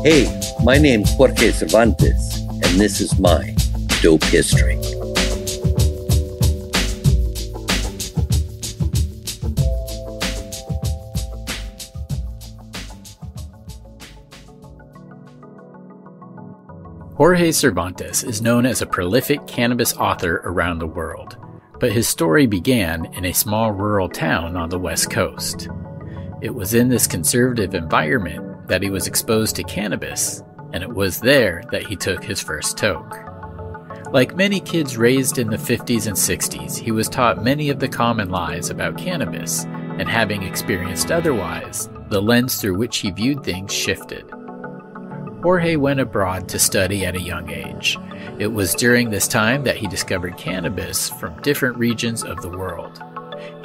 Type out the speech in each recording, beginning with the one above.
Hey, my name's Jorge Cervantes, and this is my dope history. Jorge Cervantes is known as a prolific cannabis author around the world, but his story began in a small rural town on the West Coast. It was in this conservative environment that he was exposed to cannabis, and it was there that he took his first toke. Like many kids raised in the 50s and 60s, he was taught many of the common lies about cannabis, and having experienced otherwise, the lens through which he viewed things shifted. Jorge went abroad to study at a young age. It was during this time that he discovered cannabis from different regions of the world.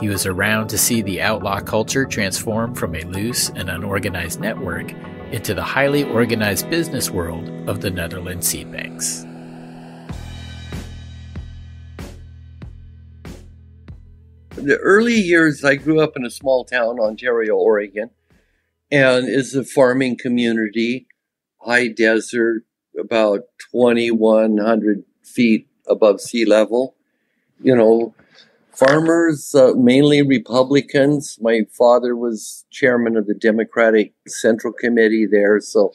He was around to see the outlaw culture transform from a loose and unorganized network into the highly organized business world of the Netherlands seed banks. The early years, I grew up in a small town, Ontario, Oregon, and it's a farming community, high desert, about 2,100 feet above sea level. You know, farmers, mainly Republicans. My father was chairman of the Democratic Central Committee there, so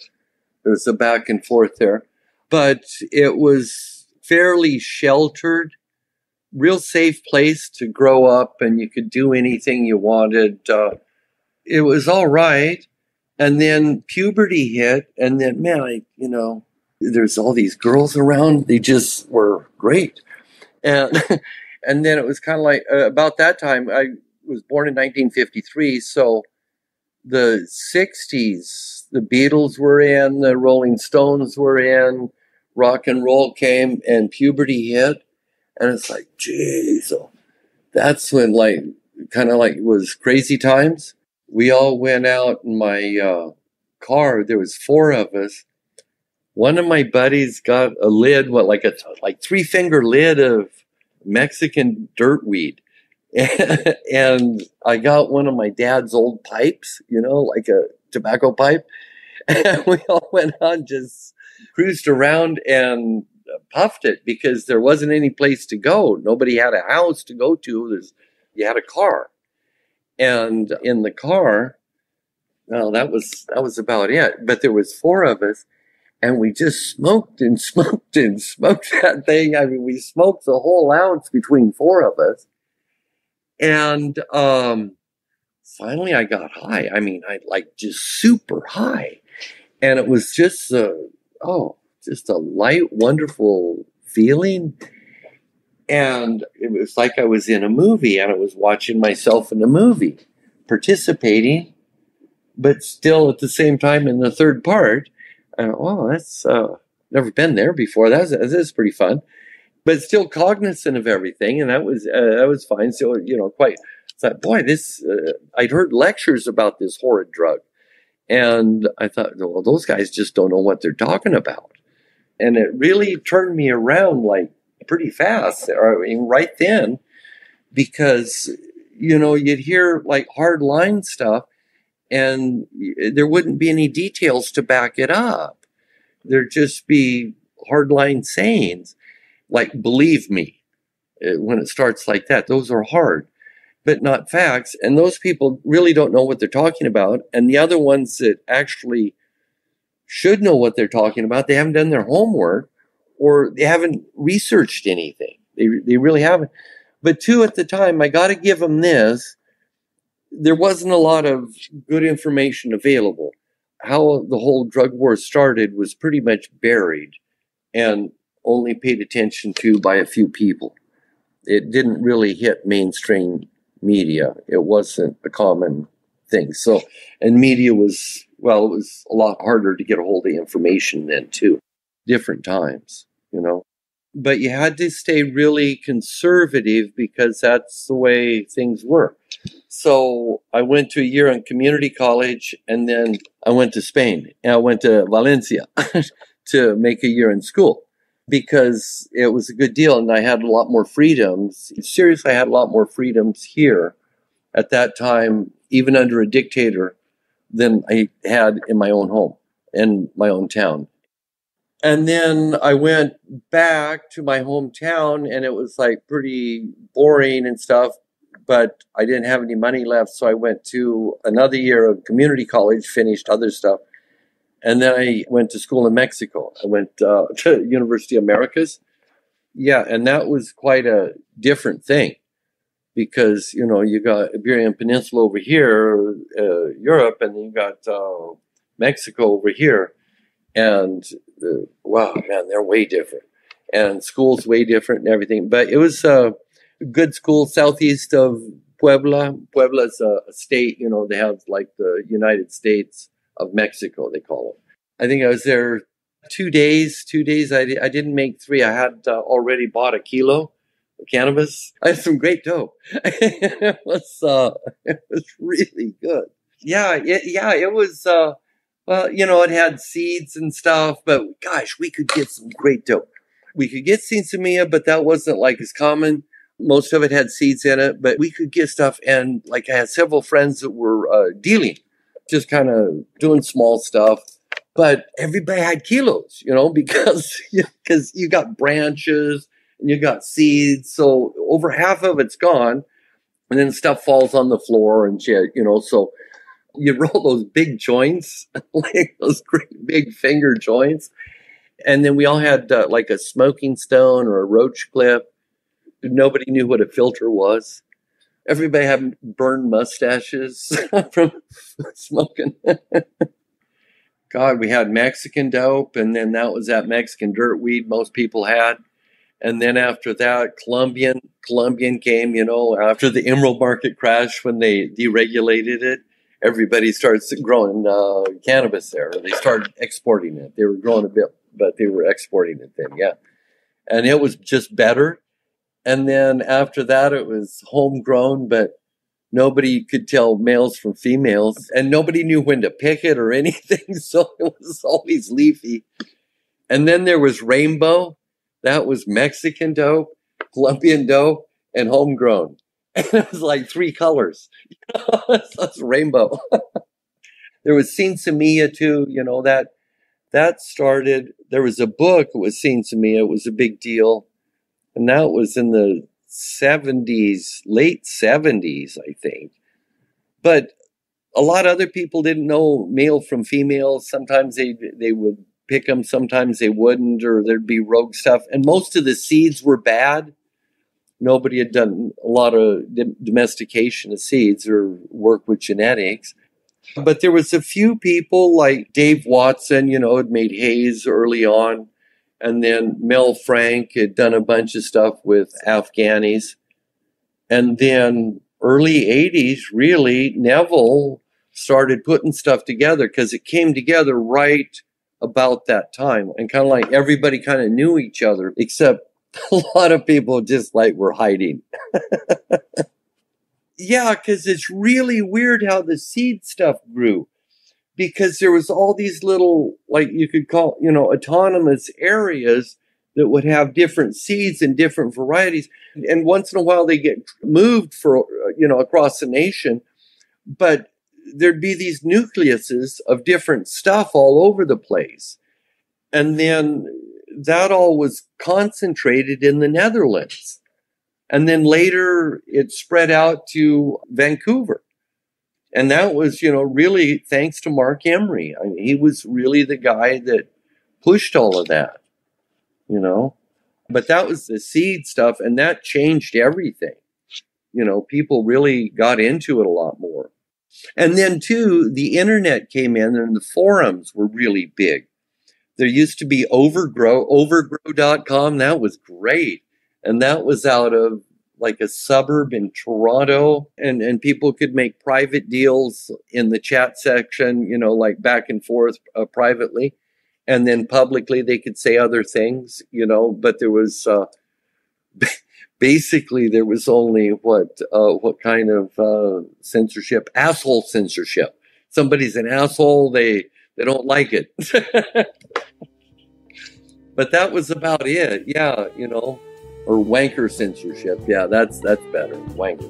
there's a back and forth there. But it was fairly sheltered, real safe place to grow up, and you could do anything you wanted. It was all right. And then puberty hit, and then, man, there's all these girls around. They just were great. And and then it was kind of like, about that time, I was born in 1953, so the 60s, the Beatles were in, the Rolling Stones were in, rock and roll came, and puberty hit. And it's like, geez, so that's when, it was crazy times. We all went out in my car. There was 4 of us. One of my buddies got a lid, like 3-finger lid of Mexican dirtweed. And I got one of my dad's old pipes, like a tobacco pipe. And we all went on, just cruised around and puffed it because there wasn't any place to go. Nobody had a house to go to. You had a car. And in the car, well, that was about it. But there was 4 of us, and we just smoked and smoked and smoked that thing. I mean, we smoked the whole ounce between 4 of us. And finally I got high. I mean, just super high. And it was just just a light, wonderful feeling. And it was like I was in a movie, and I was watching myself in a movie, participating, but still at the same time in the third part. That's never been there before. That's pretty fun, but still cognizant of everything, and that was fine. So I thought, boy, I'd heard lectures about this horrid drug, and I thought, well, those guys just don't know what they're talking about, and it really turned me around pretty fast, right then, because you'd hear hard line stuff, and there wouldn't be any details to back it up. There'd just be hardline sayings like, believe me. When it starts like that, those are hard, but not facts. And those people really don't know what they're talking about. And the other ones that actually should know what they're talking about, they haven't done their homework, or they haven't researched anything. They really haven't. But 2 at the time, I got to give them this. There wasn't a lot of good information available. How the whole drug war started was pretty much buried and only paid attention to by a few people. It didn't really hit mainstream media. It wasn't a common thing. So, and media it was a lot harder to get a hold of information then too. Different times, but you had to stay really conservative because that's the way things were. So I went to a year in community college, and then I went to Spain, and I went to Valencia to make a year in school because it was a good deal, and I had a lot more freedoms. Seriously, I had a lot more freedoms here at that time, even under a dictator, than I had in my own home. in my own town. And then I went back to my hometown, and it was like pretty boring and stuff, but I didn't have any money left. So I went to another year of community college, finished other stuff. And then I went to school in Mexico. I went to University of Americas. Yeah, and that was quite a different thing because, you know, you got Iberian Peninsula over here, Europe, and then you got Mexico over here. And wow, man, they're way different. And school's way different and everything. But it was a good school southeast of Puebla. Puebla's a state, you know, they have like the United States of Mexico, they call it. I think I was there 2 days. 2 days. I didn't make 3. I had already bought a kilo of cannabis. I had some great dope. It was really good. Yeah, it was. Well, you know, it had seeds and stuff, but gosh, we could get some great dope. We could get sinsemilla, but that wasn't like as common. Most of it had seeds in it, but we could get stuff. And like I had several friends that were dealing, just kind of doing small stuff. But everybody had kilos, you know, because you got branches and you got seeds. So over half of it's gone. And then stuff falls on the floor and shit, you know, so you roll those big joints, like those great big finger joints. And then we all had like a smoking stone or a roach clip. Nobody knew what a filter was. Everybody had burned mustaches from smoking. God, we had Mexican dope, and then that was that Mexican dirt weed most people had. And then after that, Colombian came, you know, after the emerald market crash when they deregulated it. Everybody started growing cannabis there. They started exporting it. They were growing a bit, but they were exporting it then, yeah. And it was just better. And then after that, it was homegrown, but nobody could tell males from females. And nobody knew when to pick it or anything, so it was always leafy. And then there was rainbow. That was Mexican dope, Colombian dope, and homegrown. And it was like 3 colors. That's rainbow. There was sinsemilla too, you know, that started. There was a book, it was sinsemilla, it was a big deal. And that was in the 70s, late 70s, I think. But a lot of other people didn't know male from female. Sometimes they would pick them, sometimes they wouldn't, or there'd be rogue stuff. And most of the seeds were bad. Nobody had done a lot of domestication of seeds or work with genetics. But there was a few people like Dave Watson, you know, had made haze early on. And then Mel Frank had done a bunch of stuff with Afghanis. And then early 80s, really, Neville started putting stuff together because it came together right about that time. And kind of like everybody kind of knew each other, except a lot of people just like were hiding. Yeah, because it's really weird how the seed stuff grew. Because there was all these little, like you could call, you know, autonomous areas that would have different seeds and different varieties. And once in a while they get moved for, you know, across the nation. But there'd be these nucleuses of different stuff all over the place. And then that all was concentrated in the Netherlands. And then later it spread out to Vancouver. And that was, you know, really thanks to Mark Emery. I mean, he was really the guy that pushed all of that, you know. But that was the seed stuff, and that changed everything. You know, people really got into it a lot more. And then, too, the internet came in, and the forums were really big. There used to be overgrow.com. That was great. And that was out of like a suburb in Toronto, and people could make private deals in the chat section, you know, like back and forth privately. And then publicly they could say other things, you know, but there was, basically there was only what kind of, censorship? Asshole censorship. Somebody's an asshole. They don't like it. But that was about it. Yeah. You know. Or wanker censorship. Yeah, that's better. Wanker.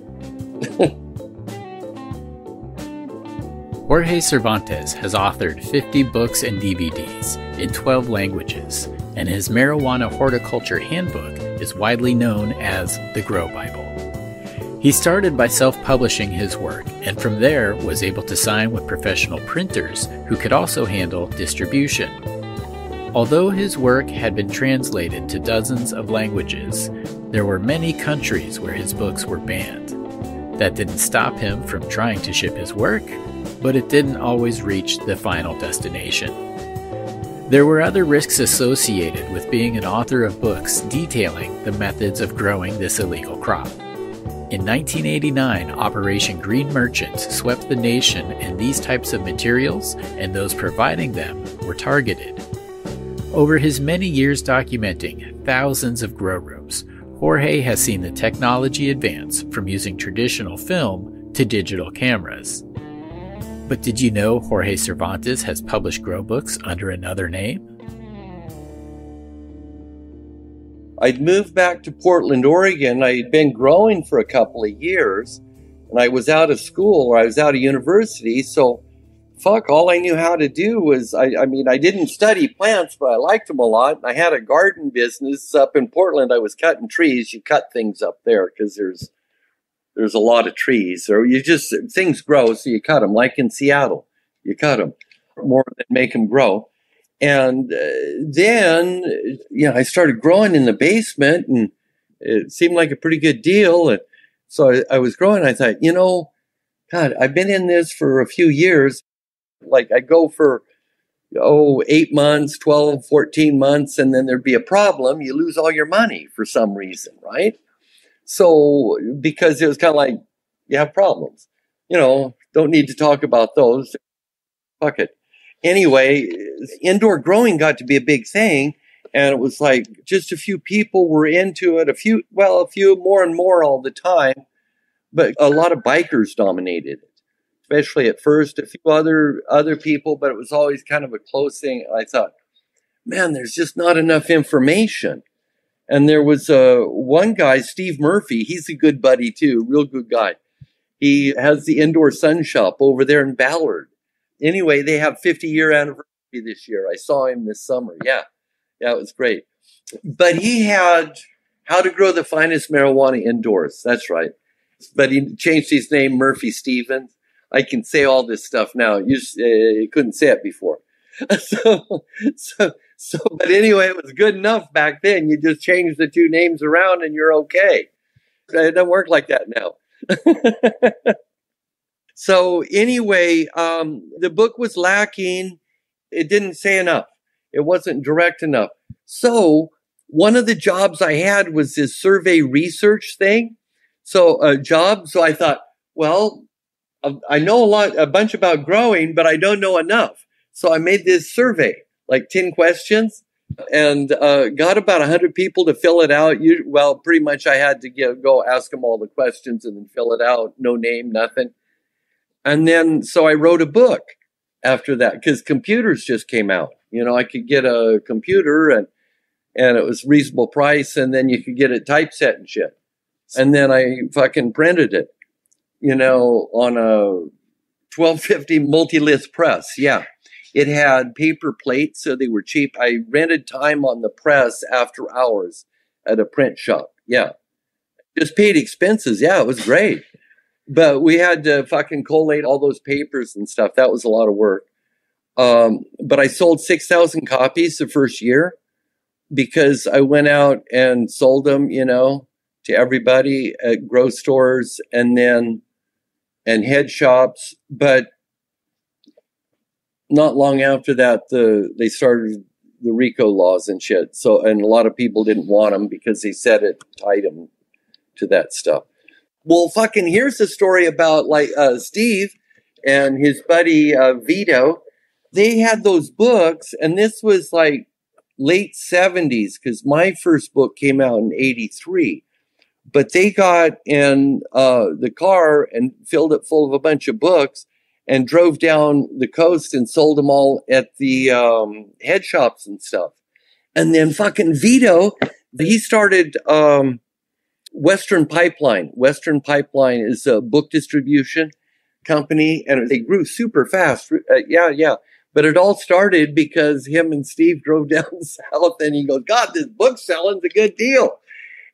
Jorge Cervantes has authored 50 books and DVDs in 12 languages, and his Marijuana Horticulture handbook is widely known as the Grow Bible. He started by self-publishing his work, and from there was able to sign with professional printers who could also handle distribution. Although his work had been translated to dozens of languages, there were many countries where his books were banned. That didn't stop him from trying to ship his work, but it didn't always reach the final destination. There were other risks associated with being an author of books detailing the methods of growing this illegal crop. In 1989, Operation Green Merchant swept the nation, and these types of materials and those providing them were targeted. Over his many years documenting thousands of grow rooms, Jorge has seen the technology advance from using traditional film to digital cameras. But did you know Jorge Cervantes has published grow books under another name? I'd moved back to Portland, Oregon. I had been growing for a couple of years, and I was out of school, or I was out of university, so all I knew how to do was, I didn't study plants, but I liked them a lot. I had a garden business up in Portland. I was cutting trees. You cut things up there because there's a lot of trees. Or things grow, so you cut them. Like in Seattle, you cut them more than make them grow. And then, I started growing in the basement, and it seemed like a pretty good deal. And so I was growing. I thought, God, I've been in this for a few years. Like I go for, 8 months, 12, 14 months, and then there'd be a problem. You lose all your money for some reason, right? So, because it was kind of like, you have problems, don't need to talk about those. Fuck it. Anyway, indoor growing got to be a big thing. And it was like just a few people were into it, a few more and more all the time. But a lot of bikers dominated it, especially at first, a few other people, but it was always kind of a close thing. I thought, man, there's just not enough information. And there was one guy, Steve Murphy. He's a good buddy too, real good guy. He has the Indoor Sun Shop over there in Ballard. Anyway, they have 50-year anniversary this year. I saw him this summer. Yeah, it was great. But he had How to Grow the Finest Marijuana Indoors. That's right. But he changed his name, Murphy Stevens. I can say all this stuff now. You couldn't say it before. But anyway, it was good enough back then. You just change the two names around and you're okay. It doesn't work like that now. So anyway, the book was lacking. It didn't say enough. It wasn't direct enough. So one of the jobs I had was this survey research thing. So I thought, well, I know a bunch about growing, but I don't know enough. So I made this survey, like 10 questions, and got about 100 people to fill it out. Pretty much I had to go ask them all the questions and then fill it out. No name, nothing. And then, so I wrote a book after that because computers just came out. I could get a computer and it was reasonable price, and then you could get it typeset and shit. And then I fucking printed it, on a 1250 multi-lith press. Yeah. It had paper plates, so they were cheap. I rented time on the press after hours at a print shop. Yeah. Just paid expenses. Yeah, it was great. But we had to fucking collate all those papers and stuff. That was a lot of work. But I sold 6,000 copies the first year because I went out and sold them, to everybody at grow stores and head shops. But not long after that, they started the RICO laws and shit. So, and a lot of people didn't want them because they said it tied them to that stuff. Well, fucking here's the story about Steve and his buddy Vito. They had those books, and this was like late 70s because my first book came out in 83. But they got in the car and filled it full of a bunch of books and drove down the coast and sold them all at the head shops and stuff. And then fucking Vito, he started Western Pipeline. Western Pipeline is a book distribution. company, and they grew super fast. Yeah. But it all started because him and Steve drove down south, and he goes, God, this book selling's a good deal.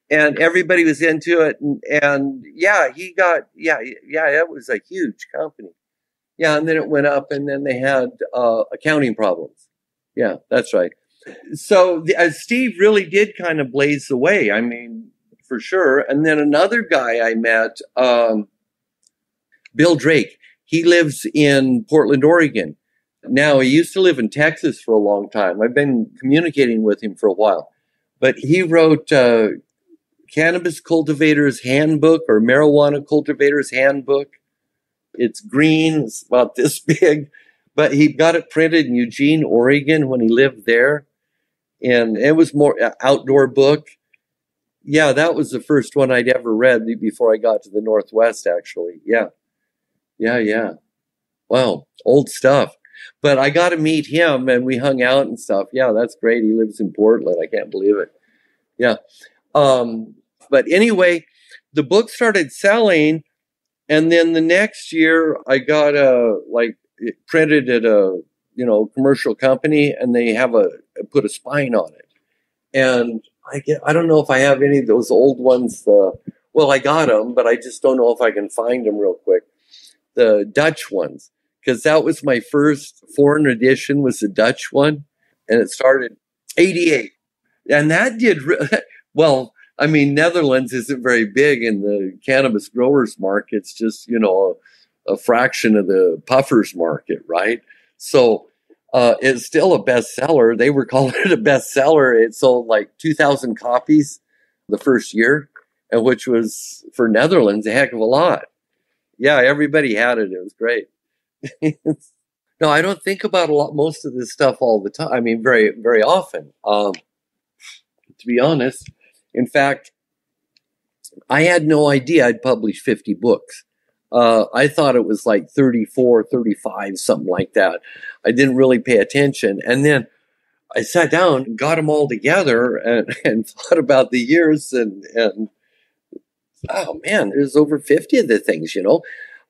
And everybody was into it. And it was a huge company. Yeah, and then it went up, and then they had accounting problems. Yeah, that's right. So Steve really did kind of blaze the way. I mean, for sure. And then another guy I met, Bill Drake, he lives in Portland, Oregon. Now, he used to live in Texas for a long time. I've been communicating with him for a while. But he wrote Cannabis Cultivators Handbook, or Marijuana Cultivators Handbook. It's green, it's about this big. But he got it printed in Eugene, Oregon when he lived there. And it was more outdoor book. Yeah, that was the first one I'd ever read before I got to the Northwest, actually. Yeah. Wow, old stuff. But I got to meet him, and we hung out and stuff. Yeah, that's great. He lives in Portland. I can't believe it. Yeah. But anyway, the book started selling, and then the next year I got it printed at a commercial company, and they put a spine on it. And I don't know if I have any of those old ones. I got them, but I just don't know if I can find them real quick. The Dutch ones, because that was my first foreign edition, was the Dutch one, and it started 88. And that did well. I mean, Netherlands isn't very big in the cannabis growers market. It's just, a fraction of the puffers market, right? So it's still a bestseller. They were calling it a bestseller. It sold like 2,000 copies the first year, and which was, for Netherlands, a heck of a lot. Yeah, everybody had it. It was great. No, I don't think about most of this stuff all the time. I mean, very, very often, to be honest. In fact, I had no idea I'd published 50 books. I thought it was like 34, 35, something like that. I didn't really pay attention. And then I sat down and got them all together and thought about the years and oh man, there's over 50 of the things,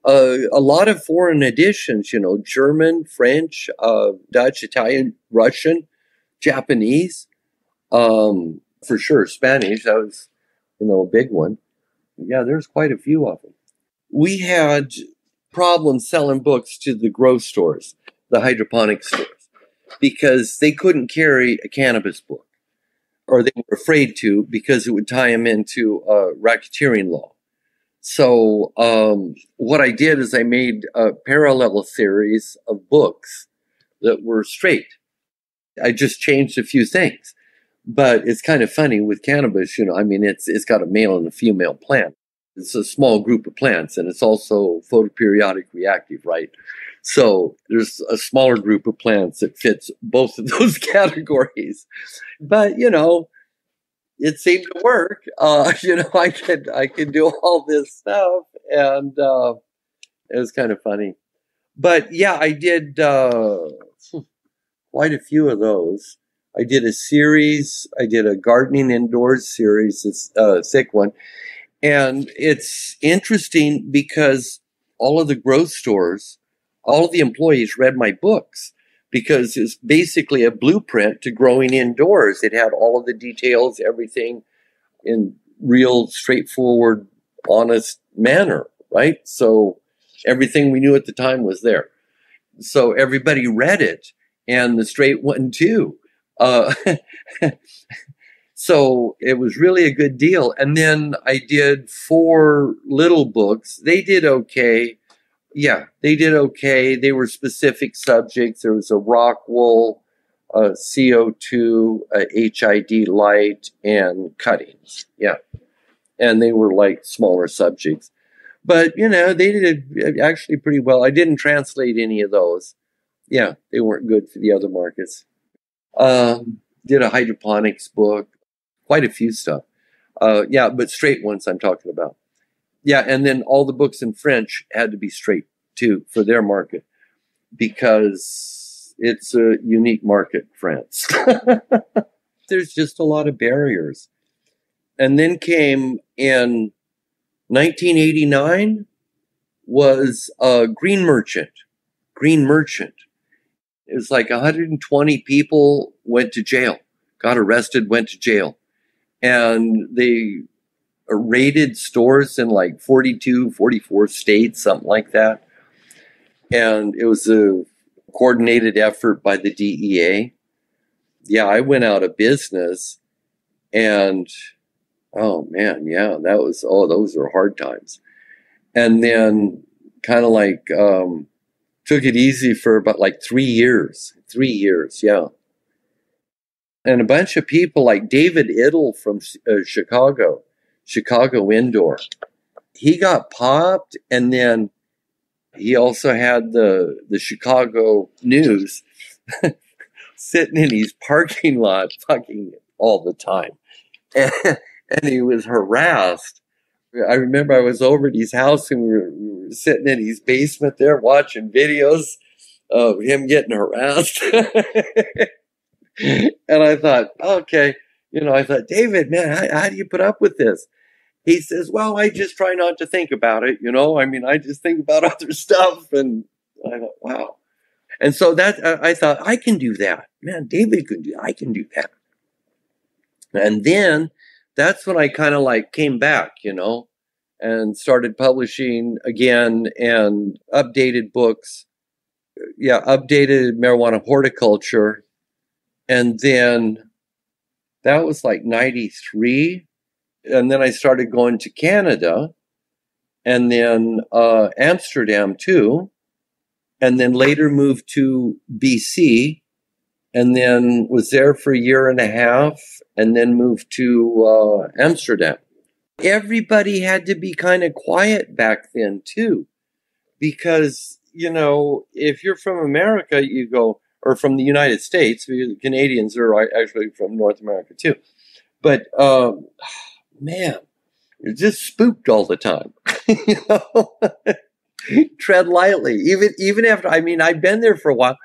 a lot of foreign editions, German, French, Dutch, Italian, Russian, Japanese, for sure, Spanish. That was, a big one. Yeah, there's quite a few of them. We had problems selling books to the grow stores, the hydroponic stores, because they couldn't carry a cannabis book, or they were afraid to, because it would tie them into racketeering law. So what I did is I made a parallel series of books that were straight. I just changed a few things. But it's kind of funny with cannabis, I mean, it's got a male and a female plant. It's a small group of plants, and it's also photoperiodic reactive, right? So there's a smaller group of plants that fits both of those categories. But, it seemed to work. I could do all this stuff, and it was kind of funny. But yeah, I did quite a few of those. I did a series. I did a gardening indoors series. It's a thick one. And it's interesting because all of the growth stores, all of the employees read my books because it's basically a blueprint to growing indoors. It had all of the details, everything in real, straightforward, honest manner, right? So everything we knew at the time was there. So everybody read it, and the straight one too. So it was really a good deal. And then I did 4 little books. They did okay. Yeah, they did okay. They were specific subjects. There was a rock wool, CO2, HID light, and cuttings. Yeah. And they were like smaller subjects. But, they did actually pretty well. I didn't translate any of those. Yeah, they weren't good for the other markets. Did a hydroponics book, quite a few stuff. But straight ones I'm talking about. Yeah, and then all the books in French had to be straight too for their market because it's a unique market, France. There's just a lot of barriers. And then came in 1989, was a green merchant. Green merchant. It was like 120 people went to jail, got arrested, went to jail. And they raided stores in like 42, 44 states, something like that. And it was a coordinated effort by the DEA. Yeah, I went out of business. And, oh man, yeah, those were hard times. And then kind of like took it easy for about like 3 years. 3 years, yeah. And a bunch of people like David Idle from Chicago Indoor, he got popped, and then he also had the Chicago News sitting in his parking lot fucking all the time. And he was harassed. I remember I was over at his house, and we were sitting in his basement there watching videos of him getting harassed. And I thought, okay, I thought, David, man, how do you put up with this? He says, well, I just try not to think about it. I just think about other stuff. And I thought, wow. And so I thought, I can do that. Man, David I can do that. And then that's when I kind of like came back, and started publishing again and updated books. Yeah, updated Marijuana Horticulture. And then that was like 93. And then I started going to Canada, and then Amsterdam too. And then later moved to BC, and then was there for a year and a half, and then moved to Amsterdam. Everybody had to be kind of quiet back then too, because, if you're from America, you go, or from the United States, because the Canadians are actually from North America too. But, man, you're just spooked all the time. Tread lightly. Even after, I've been there for a while,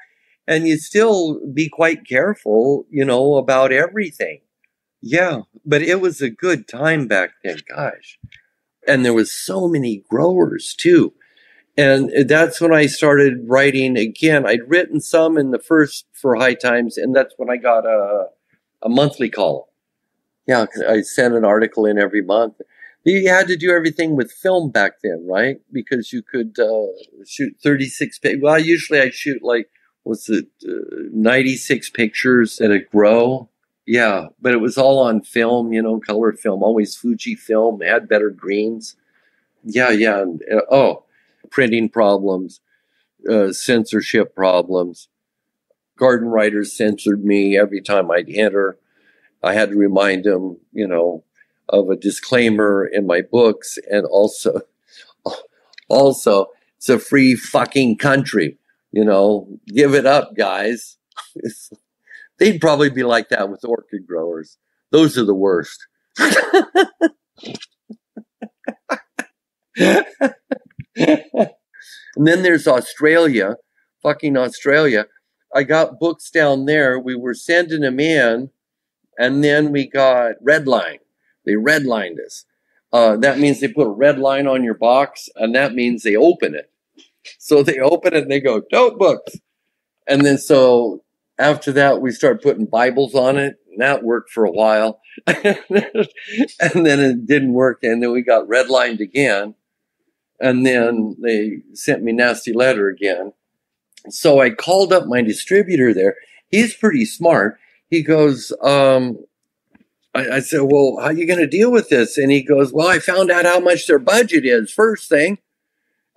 and you still be quite careful, about everything. Yeah, but it was a good time back then, gosh. And there was so many growers too. And that's when I started writing again. I'd written some in the first for High Times, and that's when I got a monthly column. Yeah, I sent an article in every month. You had to do everything with film back then, right? Because you could shoot 36 pictures. Well, usually I shoot 96 pictures at a grow. Yeah, but it was all on film, color film, always Fuji film, had better greens. Yeah. And, printing problems, censorship problems. Garden writers censored me every time I'd enter. I had to remind them, of a disclaimer in my books, and also, it's a free fucking country, give it up, guys. They'd probably be like that with orchid growers. Those are the worst. And then there's Australia, fucking Australia. I got books down there. We were sending them in, and then we got redline. They redlined us. That means they put a red line on your box, and that means they open it. So they open it and they go, dope books. And then so after that, we started putting Bibles on it, and that worked for a while. And then it didn't work, and then we got redlined again. And then they sent me nasty letter again. So I called up my distributor there. He's pretty smart. He goes, I said, well, how are you going to deal with this? And he goes, well, I found out how much their budget is, first thing.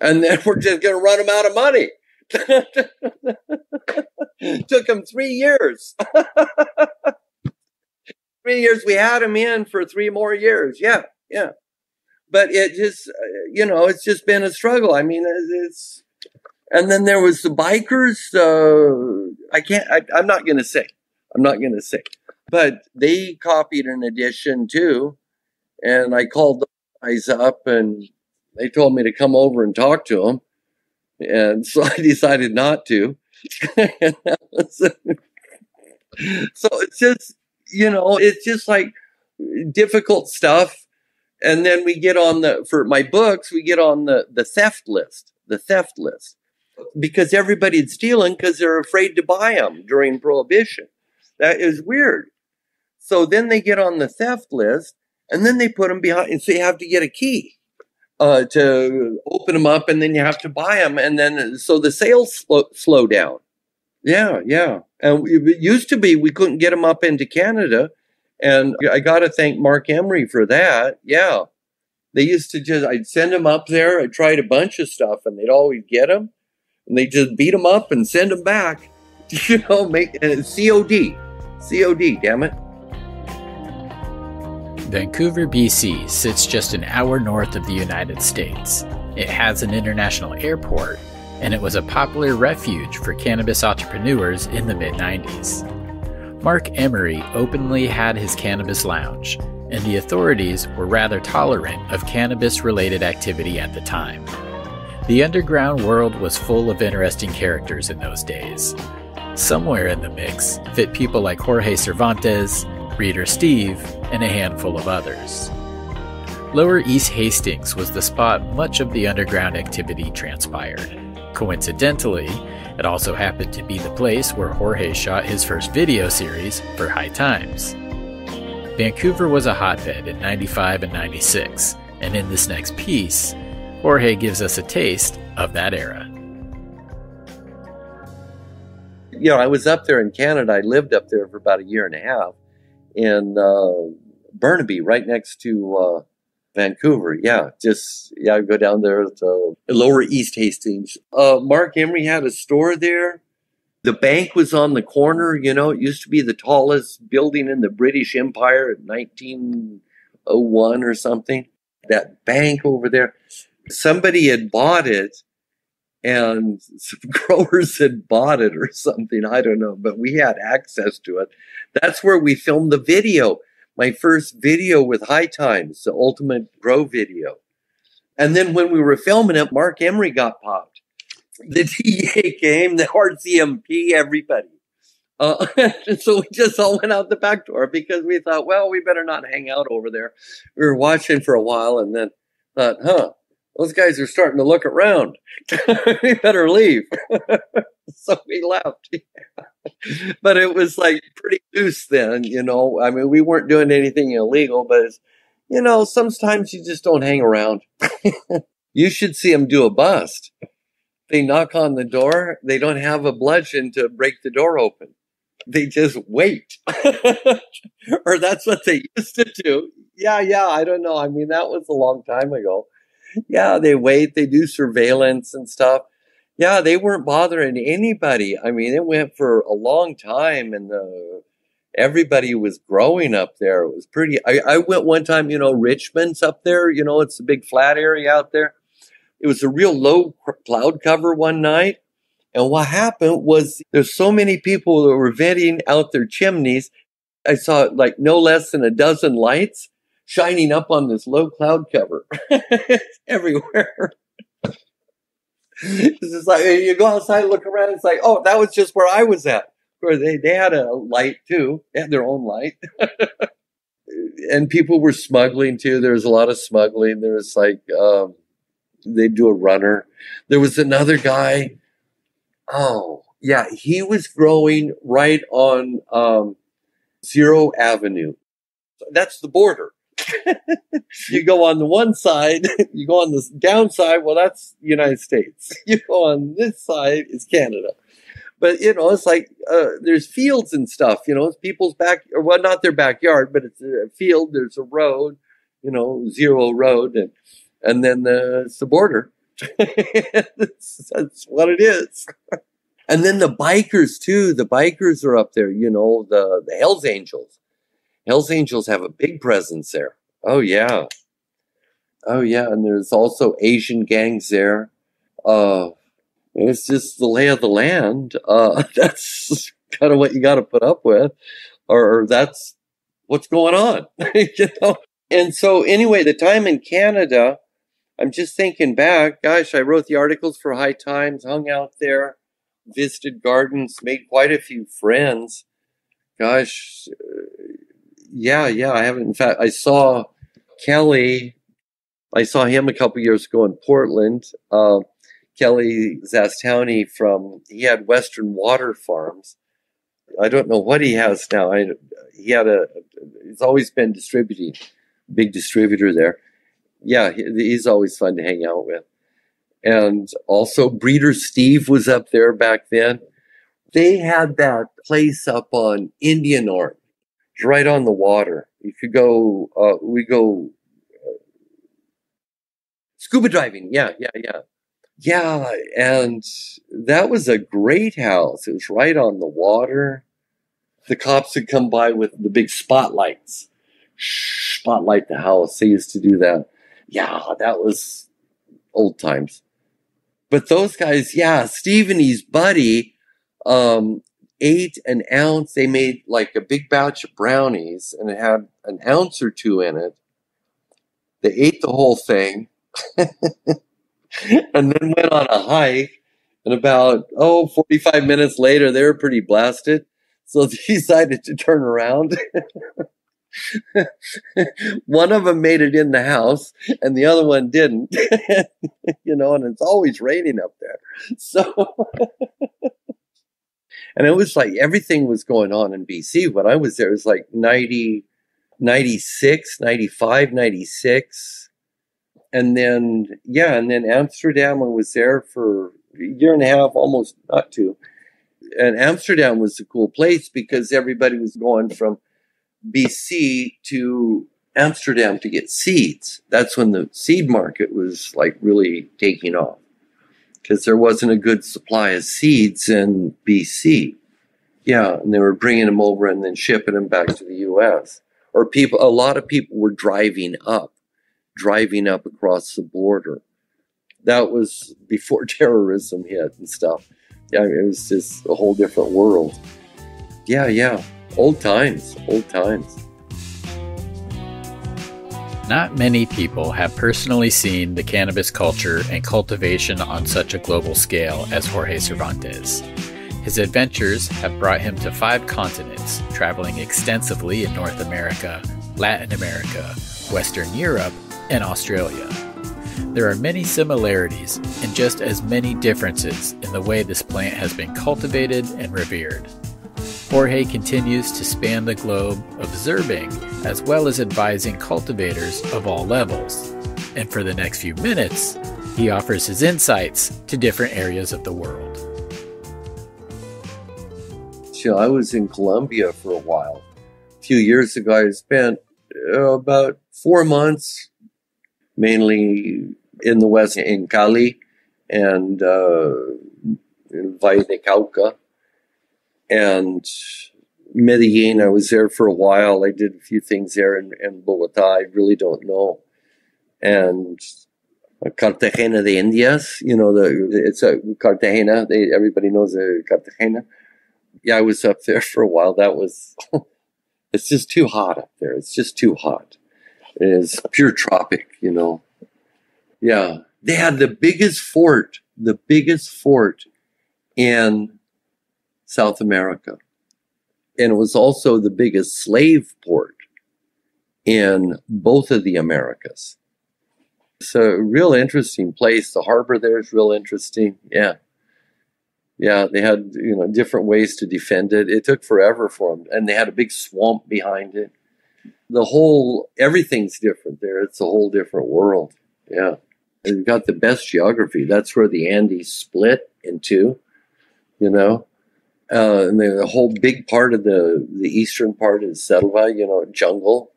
And then we're just going to run them out of money. Took them 3 years. 3 years. We had them in for 3 more years. Yeah. But it just, it's just been a struggle. And then there was the bikers. I'm not going to say. But they copied an edition too. And I called those guys up, and they told me to come over and talk to them. And so I decided not to. So it's just, it's just like difficult stuff. And then we get on for my books, we get on the theft list, because everybody's stealing because they're afraid to buy them during Prohibition. That is weird. So then they get on the theft list, and then they put them behind, and so you have to get a key to open them up, and then you have to buy them, and then so the sales slow down. Yeah, yeah. And it used to be we couldn't get them up into Canada, and I got to thank Mark Emery for that. Yeah, they used to I'd send them up there. I tried a bunch of stuff, and they'd always get them, and they just beat them up and send them back. And it's COD, damn it. Vancouver, BC sits just an hour north of the United States. It has an international airport, and it was a popular refuge for cannabis entrepreneurs in the mid-90s. Mark Emery openly had his cannabis lounge, and the authorities were rather tolerant of cannabis-related activity at the time. The underground world was full of interesting characters in those days. Somewhere in the mix fit people like Jorge Cervantes, Reader Steve, and a handful of others. Lower East Hastings was the spot much of the underground activity transpired. Coincidentally, it also happened to be the place where Jorge shot his first video series for High Times. Vancouver was a hotbed in 95 and 96, and in this next piece, Jorge gives us a taste of that era. I was up there in Canada. I lived up there for about a year and a half in Burnaby, right next to Vancouver. I go down there to Lower East Hastings. Mark Emery had a store there. The bank was on the corner. It used to be the tallest building in the British Empire in 1901 or something. That bank over there. Somebody had bought it, and some growers had bought it or something. I don't know, but we had access to it. That's where we filmed the video. My first video with High Times, the ultimate grow video. And then when we were filming it, Mark Emery got popped. The DEA came, the RCMP, everybody. So we just all went out the back door because we thought, well, we better not hang out over there. We were watching for a while and then thought, those guys are starting to look around. We better leave. So we left. But it was like pretty loose then, I mean, we weren't doing anything illegal, but it's, sometimes you just don't hang around. You should see them do a bust. They knock on the door. They don't have a bludgeon to break the door open. They just wait. Or that's what they used to do. Yeah, I don't know. I mean, that was a long time ago. Yeah, they wait. They do surveillance and stuff. Yeah, they weren't bothering anybody. I mean, it went for a long time, and everybody was growing up there. It was pretty. I went one time, Richmond's up there. It's a big flat area out there. It was a real low cloud cover one night. And what happened was there's so many people that were venting out their chimneys. I saw like no less than a dozen lights shining up on this low cloud cover everywhere. It's just like you go outside, look around, it's like, oh, that was just where I was at. Where they had a light too. They had their own light. And people were smuggling too. There was a lot of smuggling. There was like they'd do a runner. There was another guy. Oh, yeah, he was growing right on Zero Avenue. That's the border. You go on the one side, you go on the downside, well, that's the United States. You go on this side, it's Canada. But, it's like there's fields and stuff, it's people's well, not their backyard, but it's a field, there's a road, Zero Road, and then it's the border. That's what it is. And then the bikers, too. The bikers are up there, the Hells Angels. Hells Angels have a big presence there. Oh, yeah. And there's also Asian gangs there. It's just the lay of the land. That's kind of what you got to put up with, or that's what's going on, And so anyway, the time in Canada, I'm just thinking back, gosh, I wrote the articles for High Times, hung out there, visited gardens, made quite a few friends. Gosh, yeah, I haven't. In fact, I saw Kelly, I saw him a couple years ago in Portland. Kelly Zastowny he had Western Water Farms. I don't know what he has now. He's always been distributing, big distributor there. Yeah, he's always fun to hang out with. And also Breeder Steve was up there back then. They had that place up on Indian Arm, right on the water. You could go, we go scuba diving. Yeah. Yeah, and that was a great house. It was right on the water. The cops would come by with the big spotlights, spotlight the house. They used to do that. Yeah, that was old times. But those guys, yeah, Steve and his buddy ate an ounce. They made like a big batch of brownies, and it had an ounce or two in it. They ate the whole thing. And then went on a hike, and about 45 minutes later they were pretty blasted, so they decided to turn around. One of them made it in the house and the other one didn't. And it's always raining up there, so and it was like everything was going on in BC when I was there. It was like 90, 96, 95, 96. And then Amsterdam, I was there for a year and a half, almost not two. And Amsterdam was a cool place because everybody was going from BC to Amsterdam to get seeds. That's when the seed market was like really taking off, because there wasn't a good supply of seeds in BC. Yeah, and they were bringing them over and then shipping them back to the U.S. Or a lot of people were driving up across the border. That was before terrorism hit and stuff. Yeah, it was just a whole different world. Yeah. Old times. Not many people have personally seen the cannabis culture and cultivation on such a global scale as Jorge Cervantes. His adventures have brought him to 5 continents, traveling extensively in North America, Latin America, Western Europe, and Australia. There are many similarities and just as many differences in the way this plant has been cultivated and revered. Jorge continues to span the globe, observing as well as advising cultivators of all levels. And for the next few minutes, he offers his insights to different areas of the world. I was in Colombia for a while. A few years ago, I spent about 4 months mainly in the West, in Cali and in Valle de Cauca and Medellin. I was there for a while. I did a few things there in Bogota. I really don't know. And Cartagena de Indias, it's a Cartagena. Everybody knows Cartagena. Yeah, I was up there for a while. That was, it's just too hot up there. It's just too hot. It's pure tropic, Yeah. They had the biggest fort in South America. And it was also the biggest slave port in both of the Americas. It's a real interesting place. The harbor there is real interesting. Yeah. Yeah, they had, different ways to defend it. It took forever for them. And they had a big swamp behind it. Everything's different there. It's a whole different world. Yeah. They've got the best geography. That's where the Andes split in two, and the whole big part of the eastern part is selva, jungle.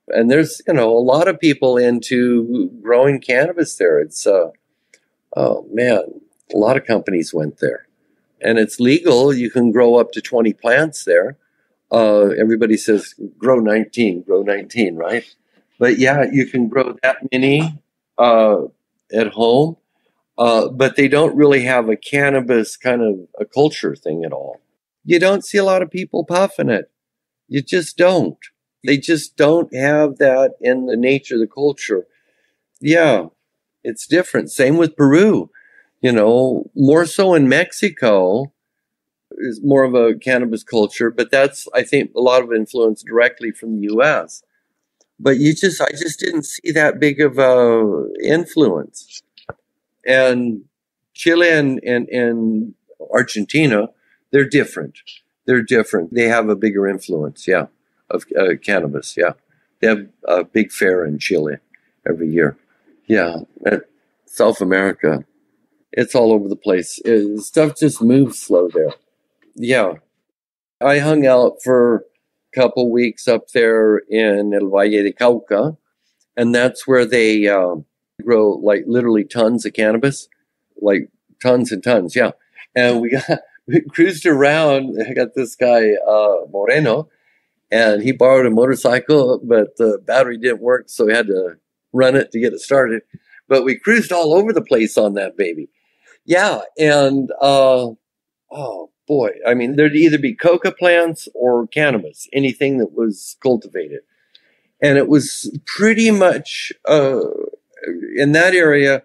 And there's, a lot of people into growing cannabis there. It's, oh man, a lot of companies went there. And it's legal. You can grow up to 20 plants there. Everybody says grow 19, right? But yeah, you can grow that many at home. But they don't really have a cannabis kind of a culture thing at all. You don't see a lot of people puffing it. You just don't. They just don't have that in the nature of the culture. Yeah, it's different. Same with Peru. More so in Mexico is more of a cannabis culture, but that's, I think, a lot of influence directly from the U.S. but I just didn't see that big of a influence. And Chile and Argentina, they're different. They're different. They have a bigger influence, yeah, of cannabis, yeah. They have a big fair in Chile every year. Yeah, South America, it's all over the place. Stuff just moves slow there. Yeah. I hung out for a couple weeks up there in El Valle de Cauca, and that's where they grow like literally tons of cannabis, like tons and tons, yeah. And we cruised around. I got this guy, Moreno, and he borrowed a motorcycle, but the battery didn't work, so we had to run it to get it started. But we cruised all over the place on that baby. Yeah, and oh boy, I mean, there'd either be coca plants or cannabis, anything that was cultivated. And it was pretty much, in that area,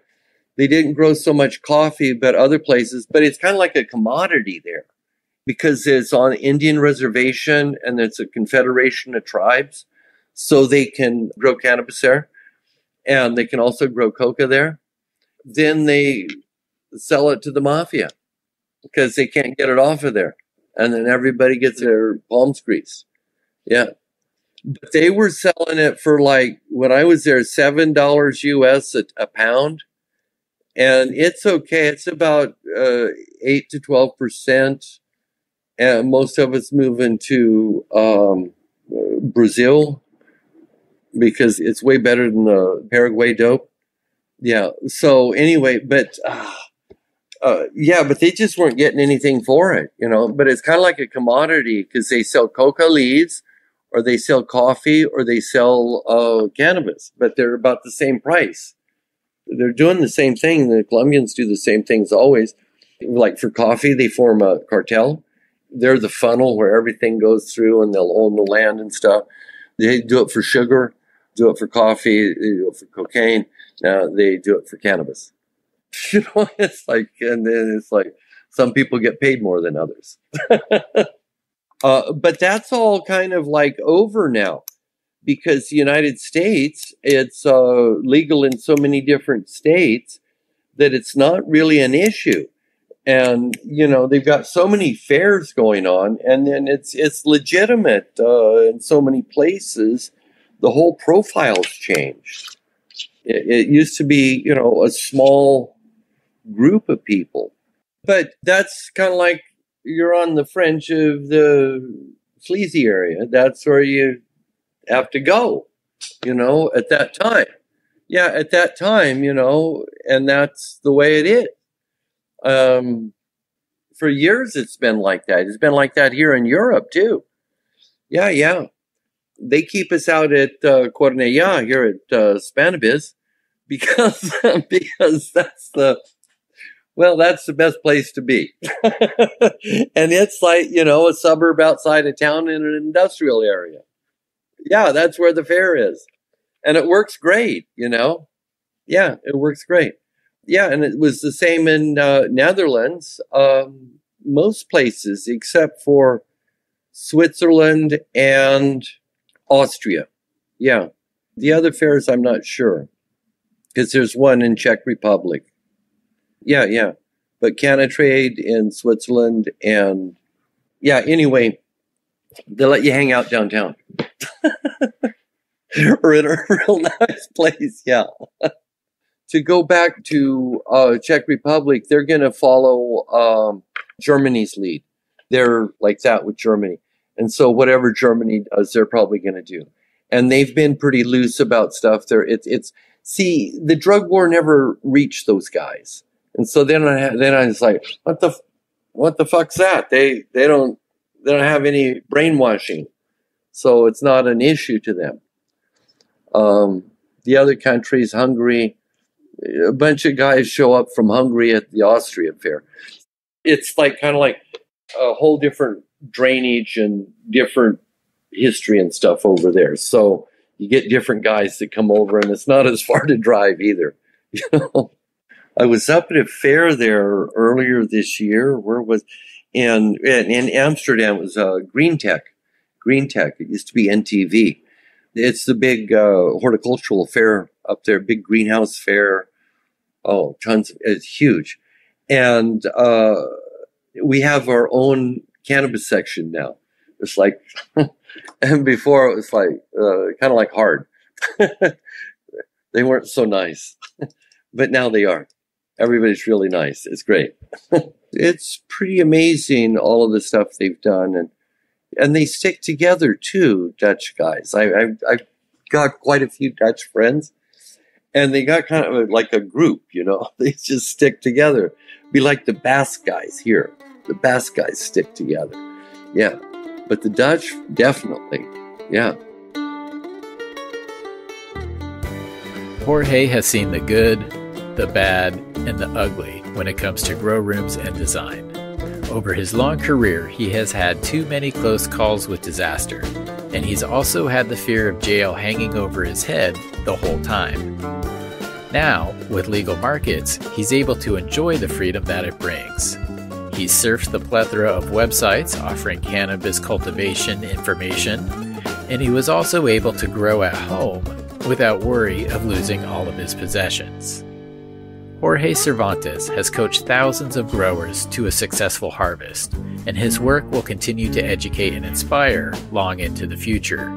they didn't grow so much coffee, but other places, but it's kind of like a commodity there because it's on Indian reservation and it's a confederation of tribes. So they can grow cannabis there and they can also grow coca there. Then they sell it to the mafia because they can't get it off of there. And then everybody gets their palms greased. Yeah. But they were selling it for like, when I was there, $7 US a pound. And it's okay. It's about 8 to 12%. And most of it's moving to Brazil because it's way better than the Paraguay dope. Yeah. So anyway, but yeah, but they just weren't getting anything for it, you know. But it's kind of like a commodity because they sell coca leaves, or they sell coffee, or they sell cannabis, but they're about the same price. They're doing the same thing. The Colombians do the same things always. Like for coffee, they form a cartel. They're the funnel where everything goes through, and they'll own the land and stuff. They do it for sugar, do it for coffee, they do it for cocaine. Now they do it for cannabis. You know, it's like, and then it's like some people get paid more than others. But that's all kind of like over now because the United States, it's legal in so many different states that it's not really an issue. And, you know, they've got so many fairs going on, and then it's legitimate in so many places. The whole profile's changed. It used to be, you know, a small group of people. But that's kind of like you're on the fringe of the sleazy area. That's where you have to go, you know, at that time. Yeah, at that time, you know, and that's the way it is. For years, it's been like that. It's been like that here in Europe, too. Yeah, yeah. They keep us out at Cornellà here at Spanabiz because that's that's the best place to be. And it's like, you know, a suburb outside of town in an industrial area. Yeah, that's where the fair is. And it works great, you know. Yeah, it works great. Yeah, and it was the same in Netherlands. Most places except for Switzerland and Austria. Yeah. The other fairs, I'm not sure. Because there's one in Czech Republic. Yeah, yeah. But Canatrade in Switzerland and... Yeah, anyway, they let you hang out downtown. Or in a real nice place, yeah. To go back to Czech Republic, they're going to follow Germany's lead. They're like that with Germany. And so whatever Germany does, they're probably going to do. And they've been pretty loose about stuff. See, the drug war never reached those guys. And so then I was like, what the fuck's that? They don't have any brainwashing. So it's not an issue to them. The other countries, Hungary, a bunch of guys show up from Hungary at the Austrian fair. It's like kind of like a whole different drainage and different history and stuff over there. So you get different guys that come over, and it's not as far to drive either. You know, I was up at a fair there earlier this year. Where was in Amsterdam? It was Green Tech. It used to be NTV. It's the big horticultural fair up there, big greenhouse fair. Oh, tons. It's huge. And we have our own cannabis section now. It's like, and before it was like, kind of like hard. They weren't so nice, but now they are. Everybody's really nice. It's great. It's pretty amazing, all of the stuff they've done. And they stick together too, Dutch guys. I've got quite a few Dutch friends, and they got kind of like a group, They just stick together. Be like the Basque guys here. The Basque guys stick together. Yeah. But the Dutch, definitely. Yeah. Jorge has seen the good, the bad, and the ugly when it comes to grow rooms and design. Over his long career, he has had too many close calls with disaster, and he's also had the fear of jail hanging over his head the whole time. Now, with legal markets, he's able to enjoy the freedom that it brings. He's surfed the plethora of websites offering cannabis cultivation information, and he was also able to grow at home without worry of losing all of his possessions. Jorge Cervantes has coached thousands of growers to a successful harvest, and his work will continue to educate and inspire long into the future.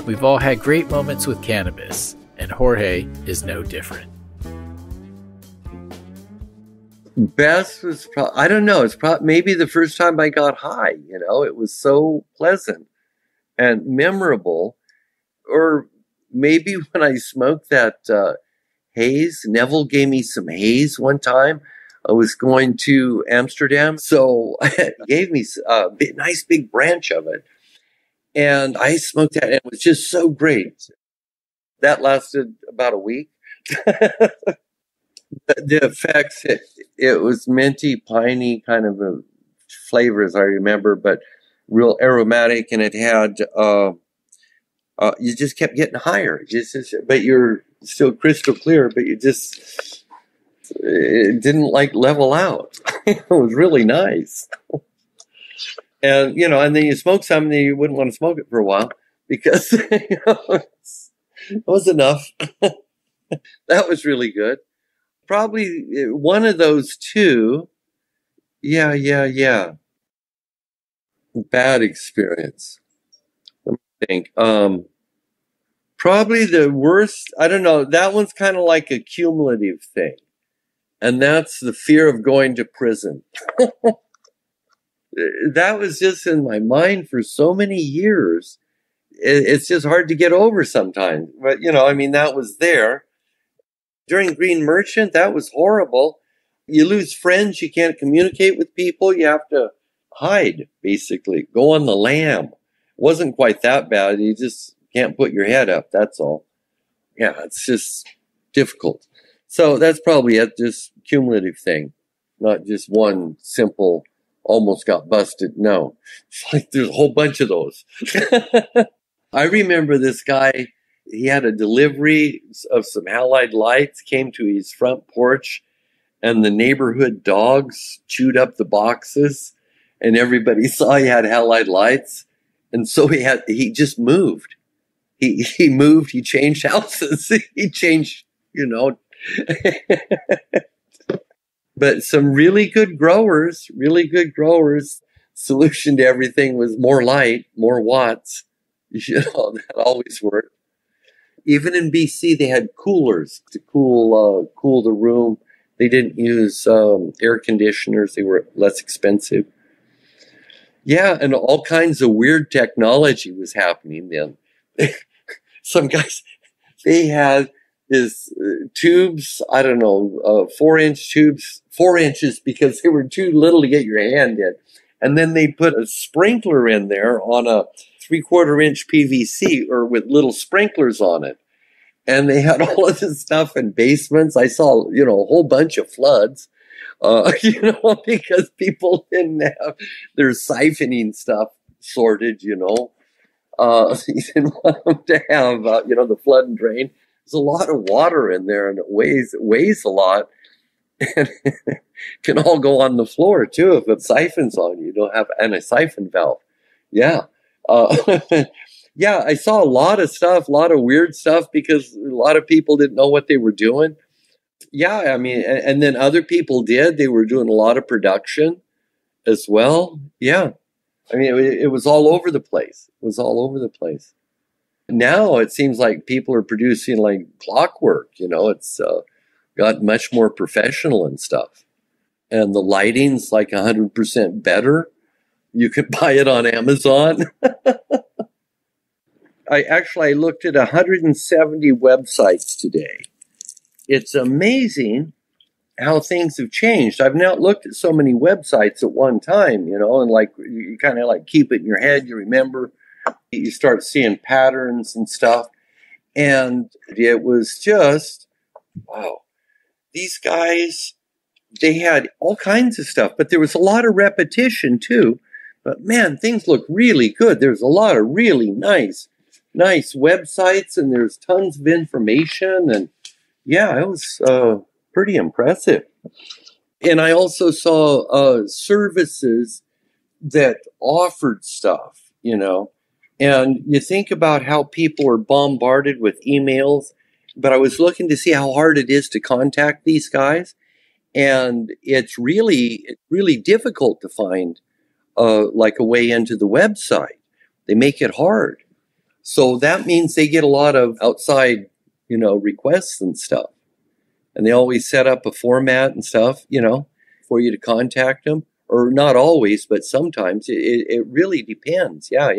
We've all had great moments with cannabis, and Jorge is no different. Best was, I don't know, it's maybe the first time I got high, it was so pleasant and memorable. Or maybe when I smoked that haze. Neville gave me some haze one time. I was going to Amsterdam, so he gave me a nice big branch of it. And I smoked that, and it was just so great. That lasted about a week. The effects, it was minty, piney kind of a flavor, as I remember, but real aromatic, and it had, you just kept getting higher. But you're still crystal clear, but it didn't like level out. It was really nice. And, and then you smoke something, and you wouldn't want to smoke it for a while because, it was enough. That was really good. Probably one of those two. Yeah. Bad experience. Let me think. Probably the worst, I don't know, that one's kind of like a cumulative thing. And that's the fear of going to prison. That was just in my mind for so many years. It's just hard to get over sometimes. But, that was there. During Green Merchant, that was horrible. You lose friends. You can't communicate with people. You have to hide, basically. Go on the lam. It wasn't quite that bad. You just can't put your head up. That's all. Yeah, it's just difficult. So that's probably it. Just cumulative thing. Not just one simple, almost got busted. No. It's like there's a whole bunch of those. I remember this guy. He had a delivery of some halide lights, came to his front porch, and the neighborhood dogs chewed up the boxes, and everybody saw he had halide lights. And so he just moved. He moved, he changed houses, he changed, But some really good growers, solution to everything was more light, more watts. That always worked. Even in BC, they had coolers to cool the room. They didn't use air conditioners. They were less expensive. Yeah, and all kinds of weird technology was happening then. Some guys, they had this tubes, 4-inch tubes, 4 inches because they were too little to get your hand in. And then they put a sprinkler in there on a 3/4-inch PVC or with little sprinklers on it. And they had all of this stuff in basements. I saw, a whole bunch of floods, because people didn't have their siphoning stuff sorted, You didn't want them to have, the flood and drain. There's a lot of water in there, and it weighs a lot. And it can all go on the floor, too, if it siphons on you. You don't have a siphon valve. Yeah. Yeah, I saw a lot of stuff, a lot of weird stuff because a lot of people didn't know what they were doing. Yeah, I mean, and then other people did. They were doing a lot of production as well. Yeah. I mean, it was all over the place. It was all over the place. Now it seems like people are producing like clockwork, it's got much more professional and stuff. And the lighting's like 100% better. You can buy it on Amazon. I looked at 170 websites today. It's amazing how things have changed. I've now looked at so many websites at one time, and like you kind of like keep it in your head, you remember, you start seeing patterns and stuff. And it was just, wow, these guys, they had all kinds of stuff, but there was a lot of repetition too. But man, things look really good. There's a lot of really nice websites, and there's tons of information. And yeah, it was pretty impressive. And I also saw services that offered stuff, and you think about how people are bombarded with emails, but I was looking to see how hard it is to contact these guys. And it's really difficult to find like a way into the website. They make it hard. So that means they get a lot of outside, requests and stuff. And they always set up a format and stuff, for you to contact them. Or not always, but sometimes it really depends. Yeah,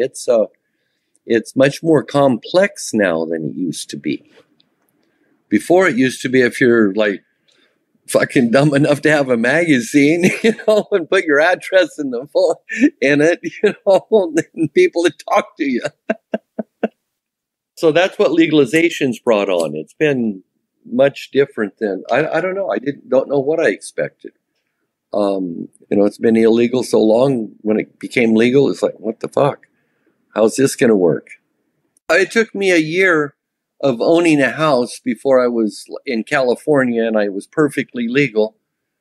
it's much more complex now than it used to be. Before it used to be if you're like fucking dumb enough to have a magazine, and put your address in it, and people to talk to you. So that's what legalization's brought on. It's been much different than I don't know. I don't know what I expected. It's been illegal so long. When it became legal, it's like, what the fuck? How's this going to work? It took me a year of owning a house before I was in California, and I was perfectly legal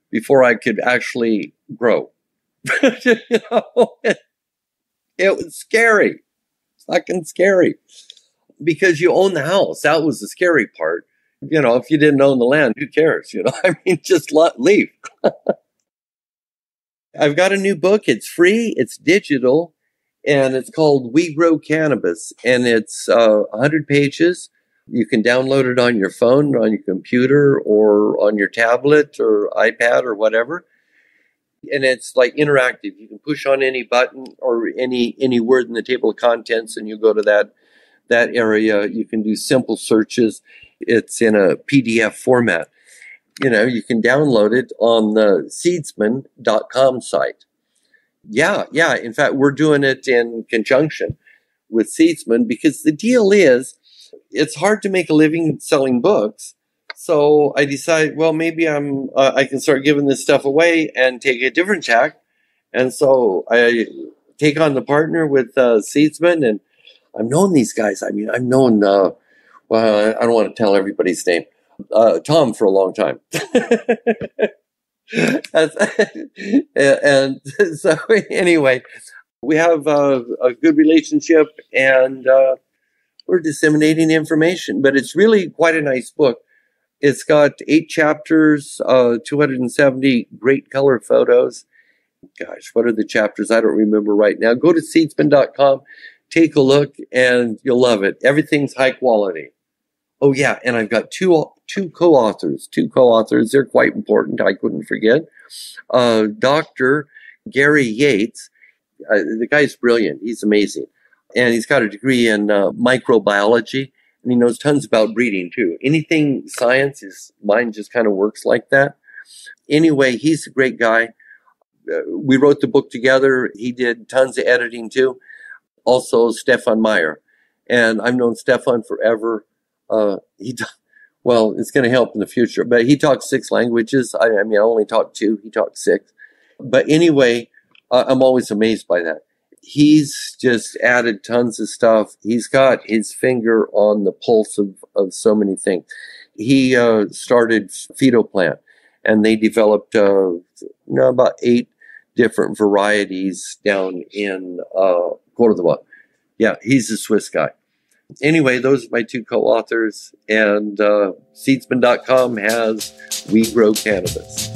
before I could actually grow. It was scary. It's fucking scary. Because you own the house. That was the scary part. If you didn't own the land, who cares? I mean, just leave. I've got a new book. It's free. It's digital. And it's called We Grow Cannabis. And it's 100 pages. You can download it on your phone, on your computer, or on your tablet or iPad or whatever. And it's like interactive. You can push on any button or any word in the table of contents, and you go to that area. You can do simple searches. It's in a PDF format. You can download it on the seedsman.com site. Yeah. In fact, we're doing it in conjunction with Seedsman because the deal is it's hard to make a living selling books. So I decided, well, maybe I can start giving this stuff away and take a different tack. And so I take on the partner with Seedsman, and I've known these guys. I mean, I've known, well, I don't want to tell everybody's name, Tom for a long time. And so anyway, we have a good relationship, and we're disseminating information. But it's really quite a nice book. It's got 8 chapters, 270 great color photos. Gosh, what are the chapters? I don't remember right now. Go to seedsman.com, take a look, and you'll love it. Everything's high quality. Oh, yeah, and I've got two co-authors. They're quite important. I couldn't forget. Dr. Gary Yates. The guy's brilliant. He's amazing. And he's got a degree in microbiology, and he knows tons about breeding, too. Anything science, his mind just kind of works like that. Anyway, he's a great guy. We wrote the book together. He did tons of editing, too. Also, Stefan Meyer. And I've known Stefan forever. Well, it's going to help in the future, but he talks 6 languages. I mean, I only talk 2. He talks 6. But anyway, I'm always amazed by that. He's just added tons of stuff. He's got his finger on the pulse of so many things. He started Phytoplant, and they developed about 8 different varieties down in Cordoba. Yeah, he's a Swiss guy. Anyway, those are my two co-authors, and seedsman.com has We Grow Cannabis.